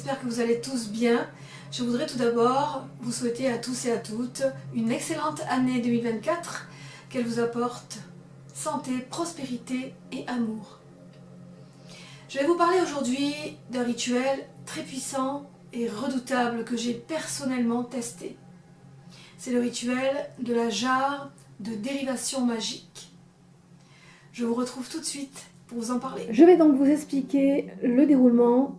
j'espère que vous allez tous bien. Je voudrais tout d'abord vous souhaiter à tous et à toutes une excellente année 2024, qu'elle vous apporte santé, prospérité et amour. Je vais vous parler aujourd'hui d'un rituel très puissant et redoutable que j'ai personnellement testé. C'est le rituel de la jarre de dérivation magique. Je vous retrouve tout de suite pour vous en parler. Je vais donc vous expliquer le déroulement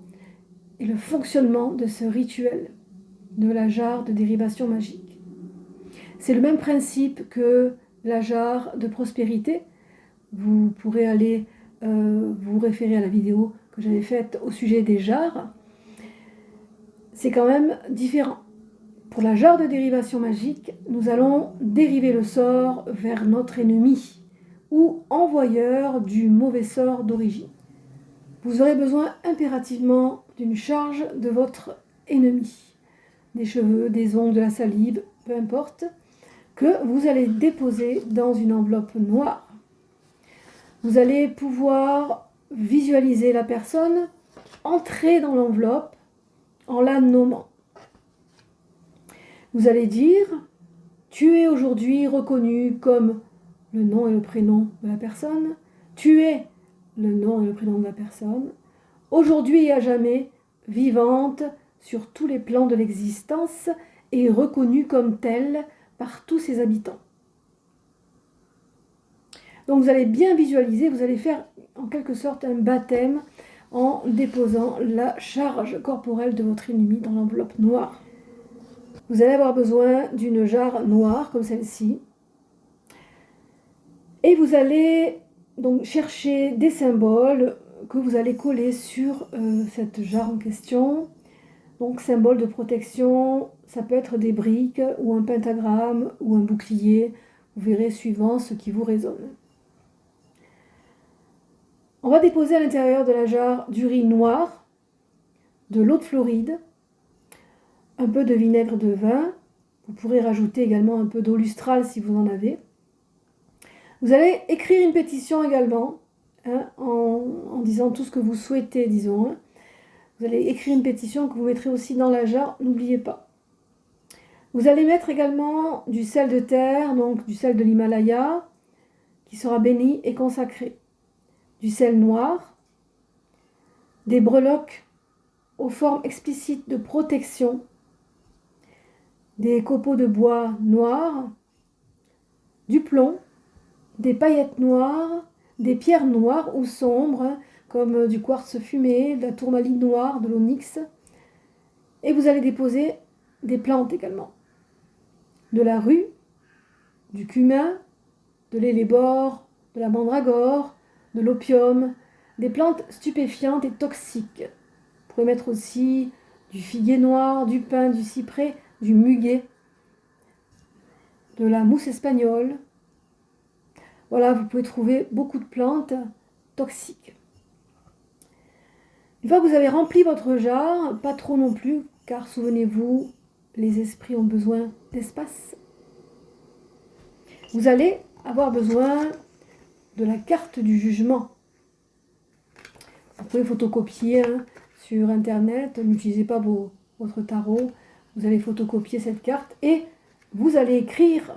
et le fonctionnement de ce rituel de la jarre de dérivation magique. C'est le même principe que la jarre de prospérité. Vous pourrez aller vous référer à la vidéo que j'avais faite au sujet des jarres. C'est quand même différent. Pour la jarre de dérivation magique, nous allons dériver le sort vers notre ennemi ou envoyeur du mauvais sort d'origine. Vous aurez besoin impérativement d'une charge de votre ennemi, des cheveux, des ongles, de la salive, peu importe, que vous allez déposer dans une enveloppe noire. Vous allez pouvoir visualiser la personne entrer dans l'enveloppe en la nommant. Vous allez dire « Tu es aujourd'hui reconnu comme le nom et le prénom de la personne. Tu es le nom et le prénom de la personne. Aujourd'hui et à jamais, vivante sur tous les plans de l'existence et reconnue comme telle par tous ses habitants. » Donc vous allez bien visualiser, vous allez faire en quelque sorte un baptême en déposant la charge corporelle de votre ennemi dans l'enveloppe noire. Vous allez avoir besoin d'une jarre noire comme celle-ci. Et vous allez donc chercher des symboles que vous allez coller sur cette jarre en question. Donc symbole de protection, ça peut être des briques ou un pentagramme ou un bouclier. Vous verrez suivant ce qui vous résonne. On va déposer à l'intérieur de la jarre du riz noir, de l'eau de Floride, un peu de vinaigre de vin. Vous pourrez rajouter également un peu d'eau lustrale si vous en avez. Vous allez écrire une pétition également, en disant tout ce que vous souhaitez, disons. Vous allez écrire une pétition que vous mettrez aussi dans la jarre, n'oubliez pas. Vous allez mettre également du sel de terre, donc du sel de l'Himalaya, qui sera béni et consacré. Du sel noir, des breloques aux formes explicites de protection, des copeaux de bois noirs, du plomb, des paillettes noires, des pierres noires ou sombres, comme du quartz fumé, de la tourmaline noire, de l'onyx. Et vous allez déposer des plantes également. De la rue, du cumin, de l'hellébore, de la mandragore, de l'opium, des plantes stupéfiantes et toxiques. Vous pouvez mettre aussi du figuier noir, du pin, du cyprès, du muguet, de la mousse espagnole. Voilà, vous pouvez trouver beaucoup de plantes toxiques. Une fois que vous avez rempli votre jarre, pas trop non plus, car souvenez-vous, les esprits ont besoin d'espace. Vous allez avoir besoin de la carte du jugement. Vous pouvez photocopier sur internet, n'utilisez pas votre tarot, vous allez photocopier cette carte et vous allez écrire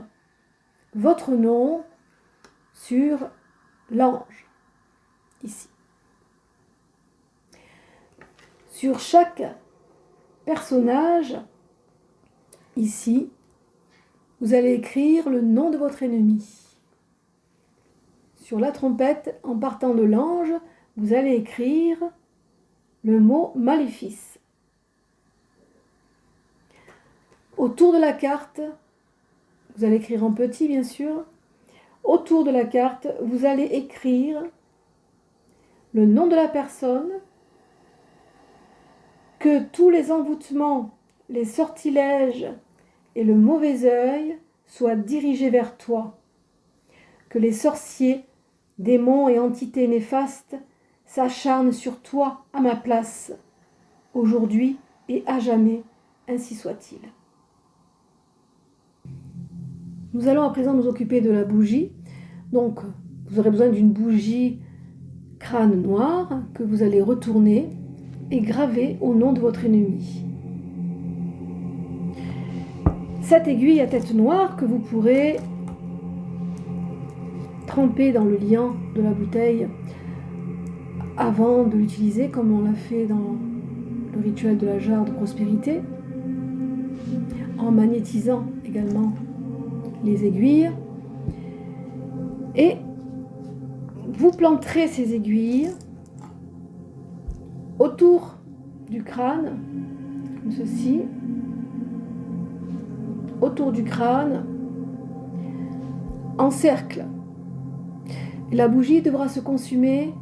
votre nom sur l'ange, ici. Sur chaque personnage, ici, vous allez écrire le nom de votre ennemi. Sur la trompette, en partant de l'ange, vous allez écrire le mot maléfice. Autour de la carte, vous allez écrire en petit bien sûr, autour de la carte, vous allez écrire le nom de la personne, que tous les envoûtements, les sortilèges et le mauvais œil soient dirigés vers toi, que les sorciers, démons et entités néfastes s'acharnent sur toi à ma place, aujourd'hui et à jamais, ainsi soit-il. Nous allons à présent nous occuper de la bougie. Donc, vous aurez besoin d'une bougie crâne noir que vous allez retourner est gravé au nom de votre ennemi. Cette aiguille à tête noire que vous pourrez tremper dans le liant de la bouteille avant de l'utiliser, comme on l'a fait dans le rituel de la jarre de prospérité, en magnétisant également les aiguilles. Et vous planterez ces aiguilles autour du crâne, comme ceci, autour du crâne, en cercle. Et la bougie devra se consumer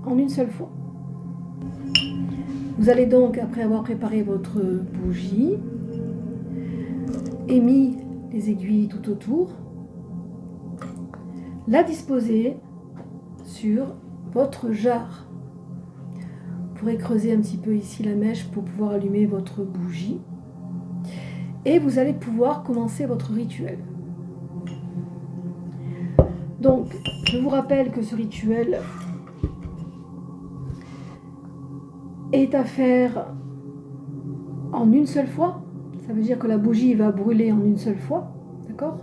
en une seule fois. Vous allez donc, après avoir préparé votre bougie et mis les aiguilles tout autour, la disposer sur votre jarre. Vous pourrez creuser un petit peu ici la mèche pour pouvoir allumer votre bougie. Et vous allez pouvoir commencer votre rituel. Donc, je vous rappelle que ce rituel est à faire en une seule fois. Ça veut dire que la bougie va brûler en une seule fois, d'accord?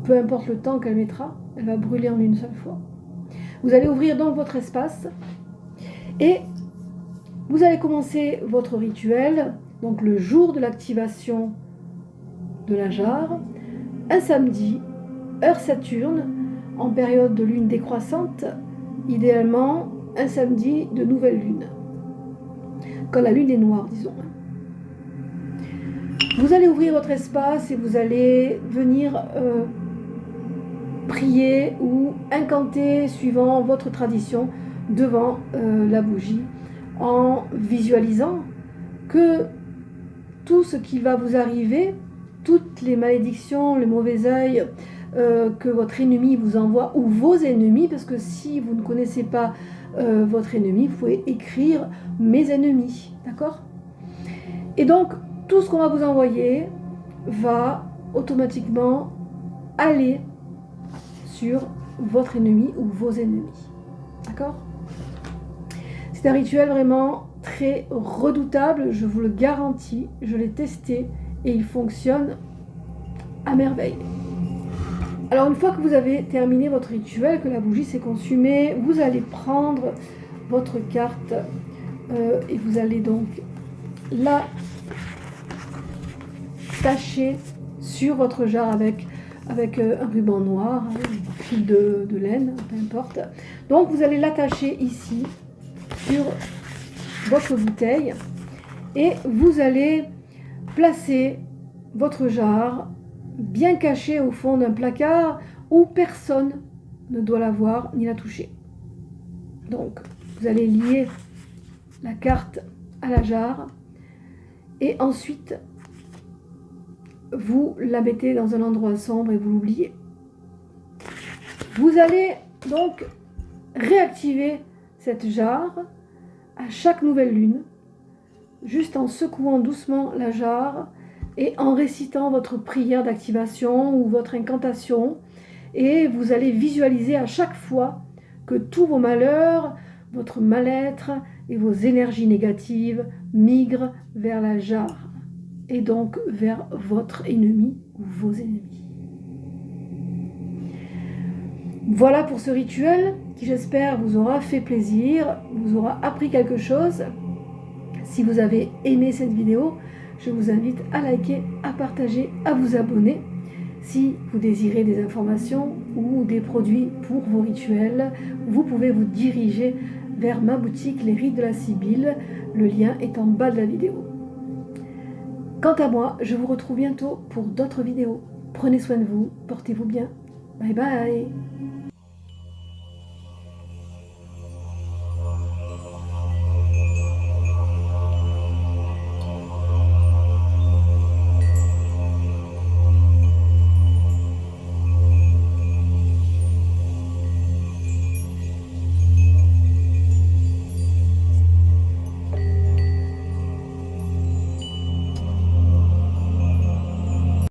Peu importe le temps qu'elle mettra, elle va brûler en une seule fois. Vous allez ouvrir donc votre espace et vous allez commencer votre rituel, donc le jour de l'activation de la jarre, un samedi, heure Saturne, en période de lune décroissante, idéalement un samedi de nouvelle lune, quand la lune est noire, disons. Vous allez ouvrir votre espace et vous allez venir prier ou incanter suivant votre tradition devant la bougie, en visualisant que tout ce qui va vous arriver, toutes les malédictions, les mauvais œils que votre ennemi vous envoie, ou vos ennemis, parce que si vous ne connaissez pas votre ennemi, vous pouvez écrire « mes ennemis », d'accord? Et donc, tout ce qu'on va vous envoyer va automatiquement aller sur votre ennemi ou vos ennemis, d'accord? C'est un rituel vraiment très redoutable, je vous le garantis, je l'ai testé et il fonctionne à merveille. Alors une fois que vous avez terminé votre rituel, que la bougie s'est consumée, vous allez prendre votre carte et vous allez donc la tacher sur votre jarre avec un ruban noir, un fil de laine, peu importe. Donc vous allez l'attacher ici sur votre bouteille et vous allez placer votre jarre bien cachée au fond d'un placard où personne ne doit la voir ni la toucher. Donc vous allez lier la carte à la jarre et ensuite vous la mettez dans un endroit sombre et vous l'oubliez. Vous allez donc réactiver cette jarre à chaque nouvelle lune, juste en secouant doucement la jarre et en récitant votre prière d'activation ou votre incantation. Et vous allez visualiser à chaque fois que tous vos malheurs, votre mal-être et vos énergies négatives migrent vers la jarre et donc vers votre ennemi ou vos ennemis. Voilà pour ce rituel qui, j'espère, vous aura fait plaisir, vous aura appris quelque chose. Si vous avez aimé cette vidéo, je vous invite à liker, à partager, à vous abonner. Si vous désirez des informations ou des produits pour vos rituels, vous pouvez vous diriger vers ma boutique Les Rites de la Sibylle. Le lien est en bas de la vidéo. Quant à moi, je vous retrouve bientôt pour d'autres vidéos. Prenez soin de vous, portez-vous bien. Bye bye.